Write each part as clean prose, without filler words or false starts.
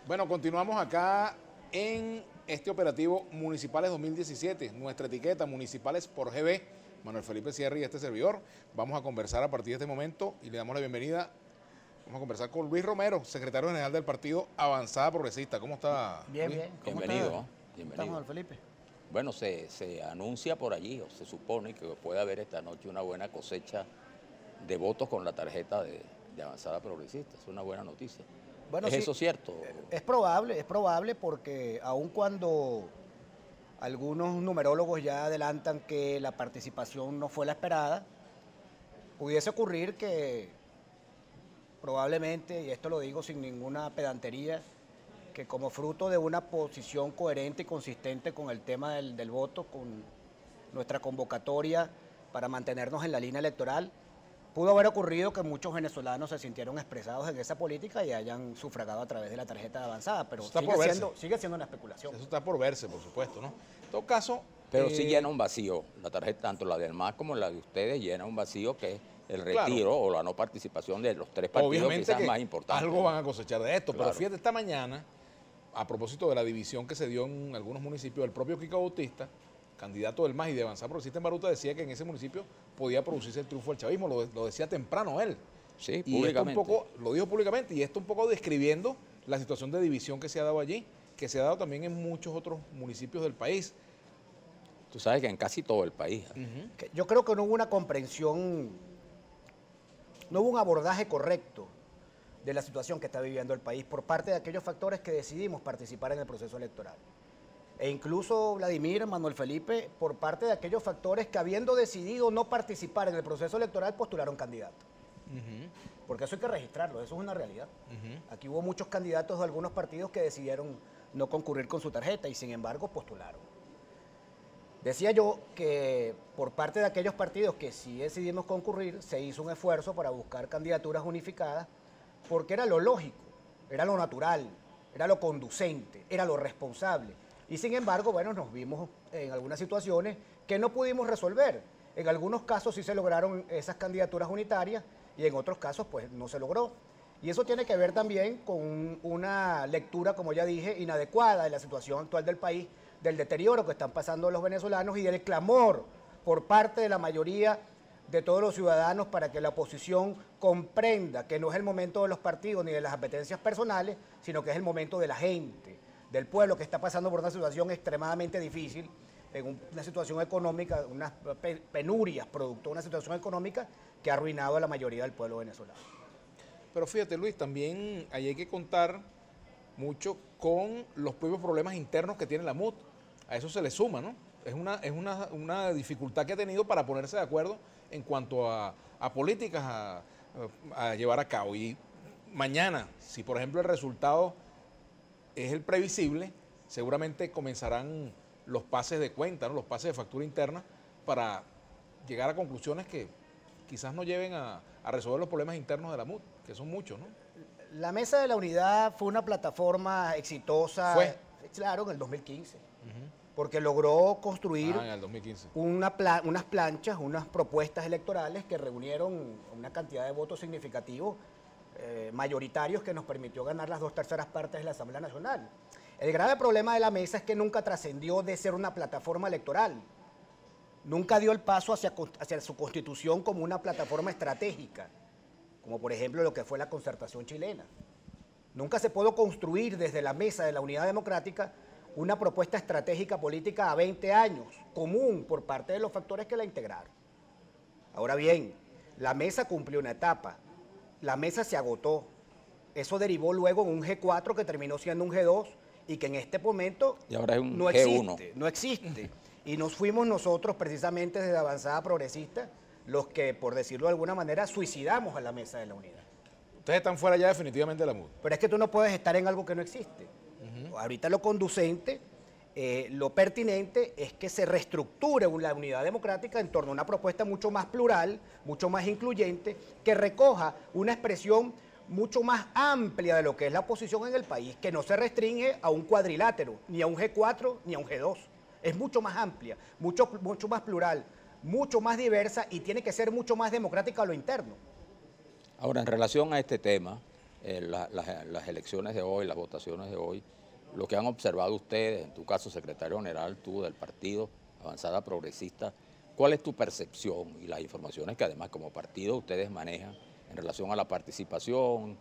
Bueno, continuamos acá en este operativo Municipales 2017, nuestra etiqueta Municipales por GB, Manuel Felipe Sierra y este servidor. Vamos a conversar a partir de este momento y le damos la bienvenida. Vamos a conversar con Luis Romero, secretario general del partido Avanzada Progresista. ¿Cómo está, Bien, Luis? bien. ¿Cómo Bienvenido, está? bienvenido. ¿Estás, Manuel Felipe? Bueno, se anuncia por allí, o se supone que puede haber esta noche una buena cosecha de votos con la tarjeta de Avanzada Progresista. Es una buena noticia. Bueno, ¿Es sí, eso cierto? es probable porque aun cuando algunos numerólogos ya adelantan que la participación no fue la esperada, pudiese ocurrir que probablemente, y esto lo digo sin ninguna pedantería, que como fruto de una posición coherente y consistente con el tema del voto, con nuestra convocatoria para mantenernos en la línea electoral, pudo haber ocurrido que muchos venezolanos se sintieron expresados en esa política y hayan sufragado a través de la tarjeta de avanzada, pero sigue siendo una especulación. Eso está por verse, por supuesto, ¿no? En todo caso... Pero sí llena un vacío. La tarjeta, tanto la del MAS como la de ustedes, llena un vacío que es el retiro o la no participación de los tres partidos obviamente quizás que más importantes. algo van a cosechar de esto, Claro. pero fíjate, esta mañana, a propósito de la división que se dio en algunos municipios, el propio Kiko Bautista, candidato del MAS y de Avanzada Progresista en Baruta, decía que en ese municipio podía producirse el triunfo del chavismo, lo decía temprano él. Sí, Y esto un poco, lo dijo públicamente, y esto un poco describiendo la situación de división que se ha dado allí, que se ha dado también en muchos otros municipios del país. Tú sabes que en casi todo el país. Yo creo que no hubo una comprensión, no hubo un abordaje correcto de la situación que está viviendo el país por parte de aquellos factores que decidimos participar en el proceso electoral. E incluso Vladimir, Manuel Felipe, por parte de aquellos factores que habiendo decidido no participar en el proceso electoral postularon candidatos. Porque eso hay que registrarlo, eso es una realidad. Aquí hubo muchos candidatos de algunos partidos que decidieron no concurrir con su tarjeta y sin embargo postularon. Decía yo que por parte de aquellos partidos que sí decidimos concurrir, se hizo un esfuerzo para buscar candidaturas unificadas porque era lo lógico, era lo natural, era lo conducente, era lo responsable. Y sin embargo, bueno, nos vimos en algunas situaciones que no pudimos resolver. En algunos casos sí se lograron esas candidaturas unitarias y en otros casos pues no se logró. Y eso tiene que ver también con una lectura, como ya dije, inadecuada de la situación actual del país, del deterioro que están pasando los venezolanos y del clamor por parte de la mayoría de todos los ciudadanos para que la oposición comprenda que no es el momento de los partidos ni de las apetencias personales, sino que es el momento de la gente, del pueblo que está pasando por una situación extremadamente difícil, en una situación económica, unas penurias producto de una situación económica que ha arruinado a la mayoría del pueblo venezolano. Pero fíjate, Luis, también ahí hay que contar mucho con los propios problemas internos que tiene la MUT. A eso se le suma, ¿no? Es una dificultad que ha tenido para ponerse de acuerdo en cuanto a políticas a llevar a cabo. Y mañana, si por ejemplo el resultado es el previsible, seguramente comenzarán los pases de cuenta, ¿no? Los pases de factura interna para llegar a conclusiones que quizás no lleven a resolver los problemas internos de la MUT, que son muchos, ¿no? La Mesa de la Unidad fue una plataforma exitosa, ¿Fue? Claro, en el 2015, porque logró construir en el 2015. unas planchas, unas propuestas electorales que reunieron una cantidad de votos significativos, mayoritarios, que nos permitió ganar las 2/3 partes de la Asamblea Nacional. El grave problema de la mesa es que nunca trascendió de ser una plataforma electoral. Nunca dio el paso hacia su constitución como una plataforma estratégica, como por ejemplo lo que fue la concertación chilena. Nunca se pudo construir desde la Mesa de la Unidad Democrática una propuesta estratégica política a 20 años, común por parte de los factores que la integraron. Ahora bien, la mesa cumplió una etapa, la mesa se agotó, eso derivó luego en un G4 que terminó siendo un G2 y que en este momento Y ahora es un no G1. no existe. Y nos fuimos nosotros precisamente desde Avanzada Progresista los que, por decirlo de alguna manera, suicidamos a la Mesa de la Unidad. Ustedes están fuera ya definitivamente de la MUT. Pero es que tú no puedes estar en algo que no existe. Ahorita lo conducente, lo pertinente es que se reestructure la unidad democrática en torno a una propuesta mucho más plural, mucho más incluyente, que recoja una expresión mucho más amplia de lo que es la oposición en el país, que no se restringe a un cuadrilátero, ni a un G4, ni a un G2. Es mucho más amplia, mucho más plural, mucho más diversa y tiene que ser mucho más democrática a lo interno. Ahora, en relación a este tema, las elecciones de hoy, las votaciones de hoy, lo que han observado ustedes, en tu caso, secretario general, tú del partido Avanzada Progresista, ¿cuál es tu percepción y las informaciones que además como partido ustedes manejan en relación a la participación?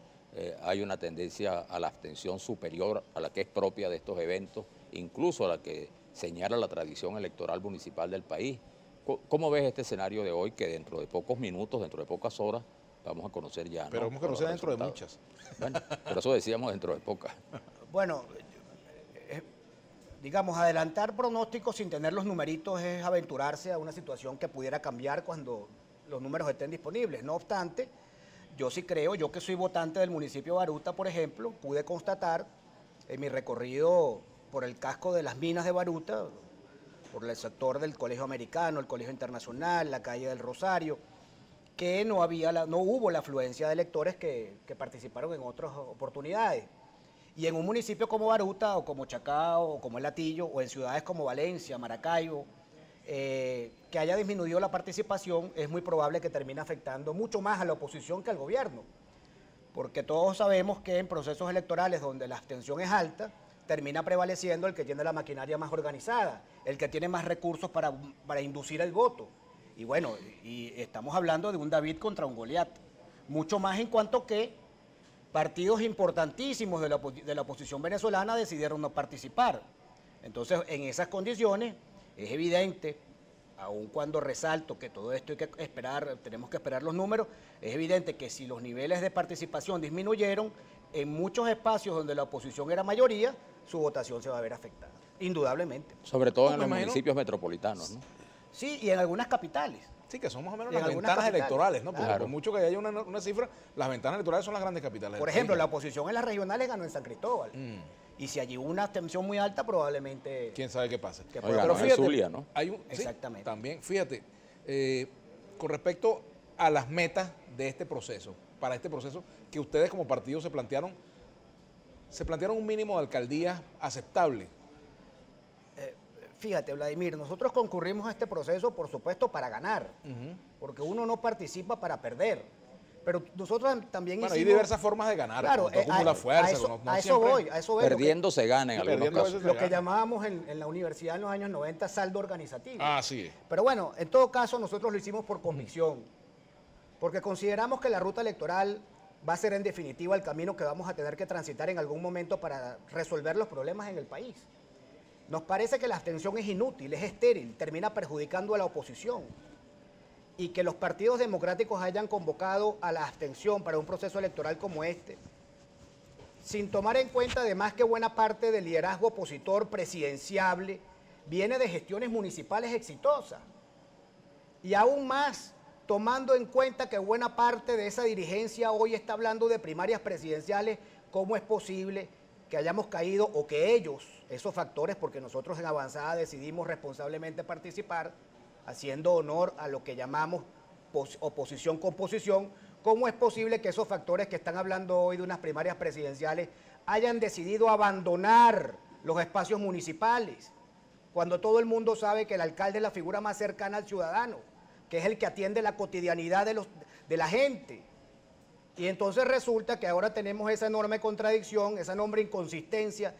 Hay una tendencia a la abstención superior a la que es propia de estos eventos, incluso a la que señala la tradición electoral municipal del país. ¿Cómo ves este escenario de hoy que dentro de pocos minutos, dentro de pocas horas, vamos a conocer ya? Pero ¿no? vamos a conocer dentro de muchas. Bueno, pero eso decíamos dentro de pocas. Bueno, digamos, adelantar pronósticos sin tener los numeritos es aventurarse a una situación que pudiera cambiar cuando los números estén disponibles. No obstante, yo sí creo, yo que soy votante del municipio de Baruta, por ejemplo, pude constatar en mi recorrido por el casco de las minas de Baruta, por el sector del Colegio Americano, el Colegio Internacional, la calle del Rosario, que no hubo la afluencia de electores que participaron en otras oportunidades. Y en un municipio como Baruta, o como Chacao, o como El Hatillo, o en ciudades como Valencia, Maracaibo, que haya disminuido la participación, es muy probable que termine afectando mucho más a la oposición que al gobierno. Porque todos sabemos que en procesos electorales donde la abstención es alta, termina prevaleciendo el que tiene la maquinaria más organizada, el que tiene más recursos para inducir el voto. Y bueno, y estamos hablando de un David contra un Goliat. Mucho más en cuanto que partidos importantísimos de la oposición venezolana decidieron no participar. Entonces, en esas condiciones, es evidente, aun cuando resalto que todo esto hay que esperar, tenemos que esperar los números, es evidente que si los niveles de participación disminuyeron, en muchos espacios donde la oposición era mayoría, su votación se va a ver afectada, indudablemente. Sobre todo en los municipios metropolitanos, ¿no? Sí, y en algunas capitales. Sí, que son más o menos En las algunas ventanas capitales, electorales, ¿no? Porque claro. por mucho que haya una cifra, las ventanas electorales son las grandes capitales. Por del ejemplo, país. la oposición en las regionales ganó en San Cristóbal. Y si allí hubo una abstención muy alta, probablemente... ¿Quién sabe qué pasa? Que Oiga, pero no, fíjate, en Zulia, ¿no? Exactamente. Sí, también, fíjate, con respecto a las metas de este proceso, para este proceso que ustedes como partido se plantearon un mínimo de alcaldías aceptable. Fíjate, Vladimir, nosotros concurrimos a este proceso, por supuesto, para ganar, porque uno no participa para perder. Pero nosotros también Bueno, hicimos... hay diversas formas de ganar. Claro, no acumula fuerza. a eso voy. Perdiendo se gana en algunos perdiendo a casos. veces Lo que llamábamos en la universidad en los años 90 saldo organizativo. Ah, sí. Pero bueno, en todo caso, nosotros lo hicimos por convicción, porque consideramos que la ruta electoral va a ser en definitiva el camino que vamos a tener que transitar en algún momento para resolver los problemas en el país. Nos parece que la abstención es inútil, es estéril, termina perjudicando a la oposición. Y que los partidos democráticos hayan convocado a la abstención para un proceso electoral como este, sin tomar en cuenta además que buena parte del liderazgo opositor presidenciable viene de gestiones municipales exitosas. Y aún más, tomando en cuenta que buena parte de esa dirigencia hoy está hablando de primarias presidenciales, ¿cómo es posible que hayamos caído o que ellos, esos factores, porque nosotros en Avanzada decidimos responsablemente participar, haciendo honor a lo que llamamos oposición con posición, ¿cómo es posible que esos factores que están hablando hoy de unas primarias presidenciales hayan decidido abandonar los espacios municipales, cuando todo el mundo sabe que el alcalde es la figura más cercana al ciudadano, que es el que atiende la cotidianidad de la gente? Y entonces resulta que ahora tenemos esa enorme contradicción, esa enorme inconsistencia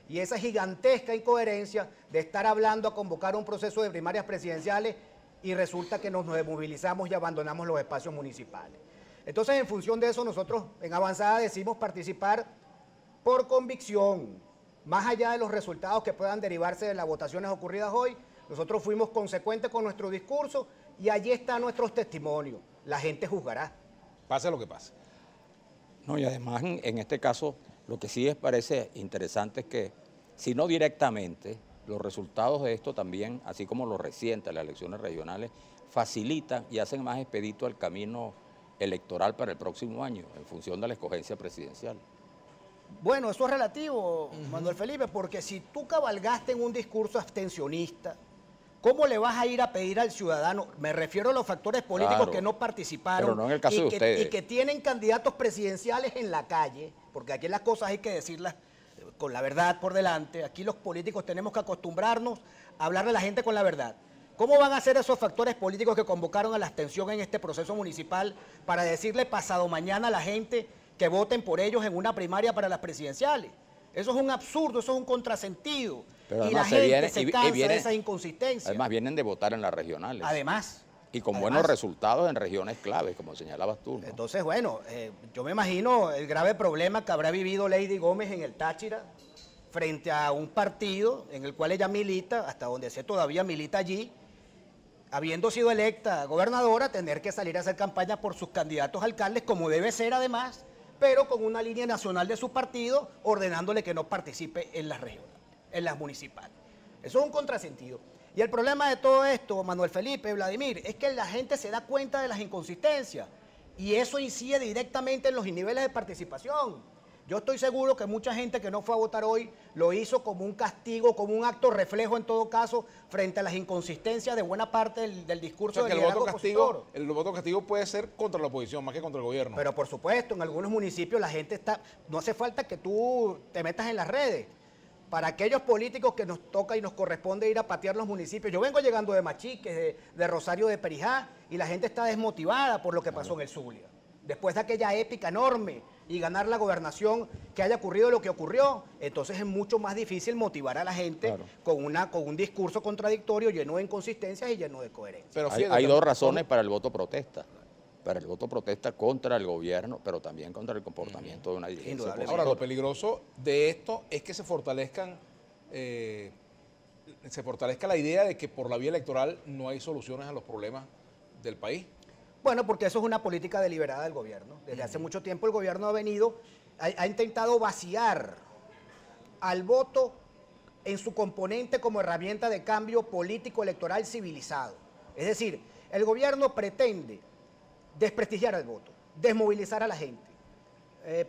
y esa gigantesca incoherencia de estar hablando a convocar un proceso de primarias presidenciales y resulta que nos desmovilizamos y abandonamos los espacios municipales. Entonces, en función de eso, nosotros en Avanzada decidimos participar por convicción, más allá de los resultados que puedan derivarse de las votaciones ocurridas hoy. Nosotros fuimos consecuentes con nuestro discurso y allí están nuestros testimonios. La gente juzgará. Pase lo que pase. No, y además, en este caso, lo que sí parece interesante es que, si no directamente, los resultados de esto también, así como los recientes, las elecciones regionales, facilitan y hacen más expedito el camino electoral para el próximo año, en función de la escogencia presidencial. Bueno, eso es relativo, Manuel Felipe, porque si tú cabalgaste en un discurso abstencionista, ¿cómo le vas a ir a pedir al ciudadano? Me refiero a los factores políticos Claro, que no participaron, pero no en el caso de ustedes. Y que tienen candidatos presidenciales en la calle, porque aquí las cosas hay que decirlas con la verdad por delante. Aquí los políticos tenemos que acostumbrarnos a hablarle a la gente con la verdad. ¿Cómo van a ser esos factores políticos que convocaron a la abstención en este proceso municipal para decirle pasado mañana a la gente que voten por ellos en una primaria para las presidenciales? Eso es un absurdo, eso es un contrasentido. Pero y la además gente se cansa vienen- de esas inconsistencias. Además vienen de votar en las regionales. Además. Y con además, buenos resultados en regiones claves, como señalabas tú, ¿no? Entonces, bueno, yo me imagino el grave problema que habrá vivido Lady Gómez en el Táchira frente a un partido en el cual ella milita, hasta donde sé todavía milita allí, habiendo sido electa gobernadora, tener que salir a hacer campaña por sus candidatos a alcaldes, como debe ser además, pero con una línea nacional de su partido, ordenándole que no participe en las regionales, en las municipales. Eso es un contrasentido. Y el problema de todo esto, Manuel Felipe, Vladimir, es que la gente se da cuenta de las inconsistencias y eso incide directamente en los niveles de participación. Yo estoy seguro que mucha gente que no fue a votar hoy lo hizo como un castigo, como un acto reflejo en todo caso, frente a las inconsistencias de buena parte del discurso del liderazgo opositor. El voto castigo puede ser contra la oposición más que contra el gobierno. Pero por supuesto, en algunos municipios la gente está... No hace falta que tú te metas en las redes. Para aquellos políticos que nos toca y nos corresponde ir a patear los municipios. Yo vengo llegando de Machiques, de Rosario de Perijá, y la gente está desmotivada por lo que pasó en el Zulia. Después de aquella épica enorme y ganar la gobernación, que haya ocurrido lo que ocurrió, entonces es mucho más difícil motivar a la gente con un discurso contradictorio lleno de inconsistencias y lleno de coherencia. Pero Hay dos razones para el voto protesta. Para el voto protesta contra el gobierno, pero también contra el comportamiento de una dirigencia opositora. Ahora, lo peligroso de esto es que se fortalezca la idea de que por la vía electoral no hay soluciones a los problemas del país. Bueno, porque eso es una política deliberada del gobierno. Desde hace mucho tiempo el gobierno ha intentado vaciar al voto en su componente como herramienta de cambio político electoral civilizado. Es decir, el gobierno pretende desprestigiar al voto, desmovilizar a la gente,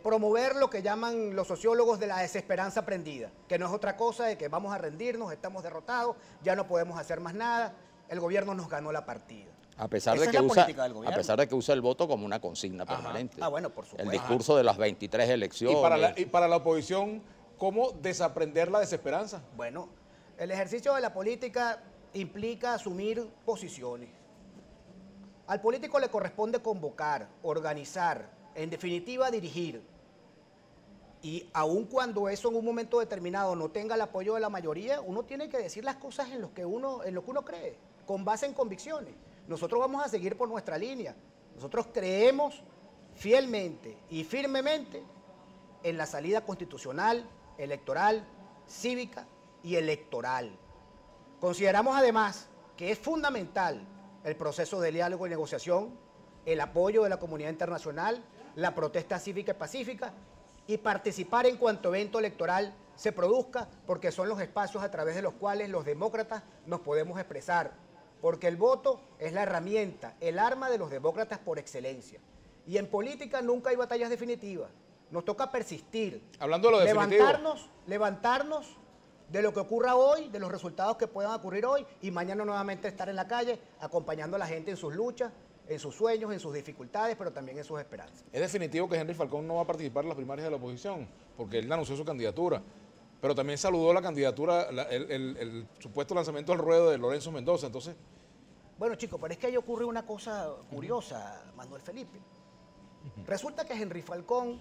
promover lo que llaman los sociólogos de la desesperanza prendida, que no es otra cosa de que vamos a rendirnos, estamos derrotados, ya no podemos hacer más nada, el gobierno nos ganó la partida. A pesar Esa de es que la usa, política del gobierno. a pesar de que usa el voto como una consigna permanente. Ah, bueno, por supuesto. El discurso de las 23 elecciones. Y para la oposición, ¿cómo desaprender la desesperanza? Bueno, el ejercicio de la política implica asumir posiciones. Al político le corresponde convocar, organizar, en definitiva dirigir. Y aun cuando eso en un momento determinado no tenga el apoyo de la mayoría, uno tiene que decir las cosas en lo que uno cree, con base en convicciones. Nosotros vamos a seguir por nuestra línea. Nosotros creemos fielmente y firmemente en la salida constitucional, electoral, cívica y electoral. Consideramos además que es fundamental el proceso de diálogo y negociación, el apoyo de la comunidad internacional, la protesta cívica y pacífica y participar en cuanto evento electoral se produzca, porque son los espacios a través de los cuales los demócratas nos podemos expresar, porque el voto es la herramienta, el arma de los demócratas por excelencia. Y en política nunca hay batallas definitivas, nos toca persistir, hablando de lo definitivo, levantarnos de lo que ocurra hoy, de los resultados que puedan ocurrir hoy y mañana nuevamente estar en la calle acompañando a la gente en sus luchas, en sus sueños, en sus dificultades, pero también en sus esperanzas. es definitivo que Henry Falcón no va a participar en las primarias de la oposición, porque él anunció su candidatura, pero también saludó la candidatura, el supuesto lanzamiento al ruedo de Lorenzo Mendoza, entonces... Bueno, chicos, pero es que ahí ocurre una cosa curiosa, Manuel Felipe. Resulta que Henry Falcón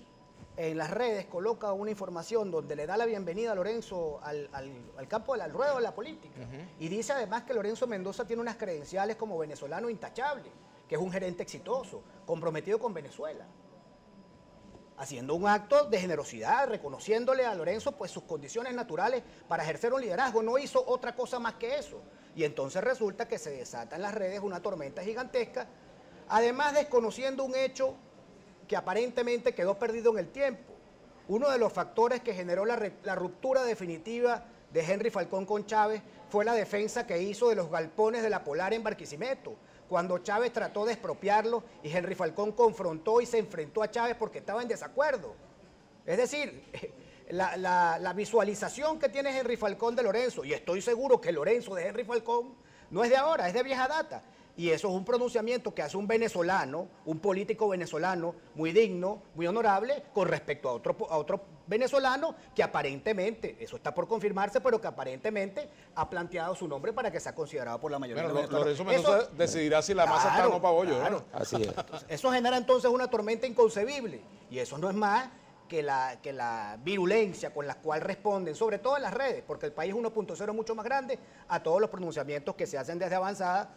en las redes coloca una información donde le da la bienvenida a Lorenzo al campo al ruedo de la política. Y dice además que Lorenzo Mendoza tiene unas credenciales como venezolano intachable, que es un gerente exitoso, comprometido con Venezuela. Haciendo un acto de generosidad, reconociéndole a Lorenzo pues sus condiciones naturales para ejercer un liderazgo. No hizo otra cosa más que eso. Y entonces resulta que se desata en las redes una tormenta gigantesca, además desconociendo un hecho que aparentemente quedó perdido en el tiempo. Uno de los factores que generó la ruptura definitiva de Henry Falcón con Chávez fue la defensa que hizo de los galpones de la Polar en Barquisimeto, cuando Chávez trató de expropiarlo y Henry Falcón confrontó y se enfrentó a Chávez porque estaba en desacuerdo. Es decir, la visualización que tiene Henry Falcón de Lorenzo, y estoy seguro que Lorenzo de Henry Falcón no es de ahora, es de vieja data. Y eso es un pronunciamiento que hace un venezolano, un político venezolano muy digno, muy honorable, con respecto a otro venezolano que aparentemente, eso está por confirmarse, pero que aparentemente ha planteado su nombre para que sea considerado por la mayoría de los venezolanos. Lorenzo Mendoza decidirá si la masa está o no para bollo. Claro. Así es. Eso genera entonces una tormenta inconcebible. Y eso no es más que la virulencia con la cual responden, sobre todo en las redes, porque el país 1.0 es mucho más grande, a todos los pronunciamientos que se hacen desde Avanzada,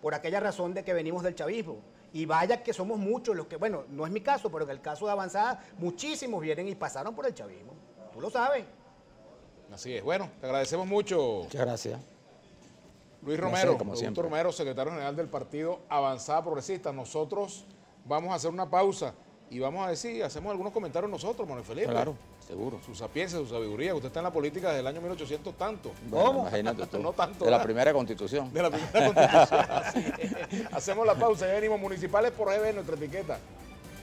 por aquella razón de que venimos del chavismo. Y vaya que somos muchos los que, bueno, no es mi caso, pero en el caso de Avanzada, muchísimos vienen y pasaron por el chavismo. Tú lo sabes. Así es. Bueno, te agradecemos mucho. Muchas gracias. Luis No sé, Romero, como Augusto siempre. Romero, secretario general del partido Avanzada Progresista. Nosotros vamos a hacer una pausa y vamos a decir, hacemos algunos comentarios nosotros, Manuel Felipe. Claro, seguro. Su sapiencia, su sabiduría. Usted está en la política desde el año 1800 tanto. Bueno, imagínate tú. No tanto, de la ¿verdad? primera constitución. De la primera constitución. Así es. Hacemos la pausa, ya venimos. Municipales por GB, nuestra etiqueta.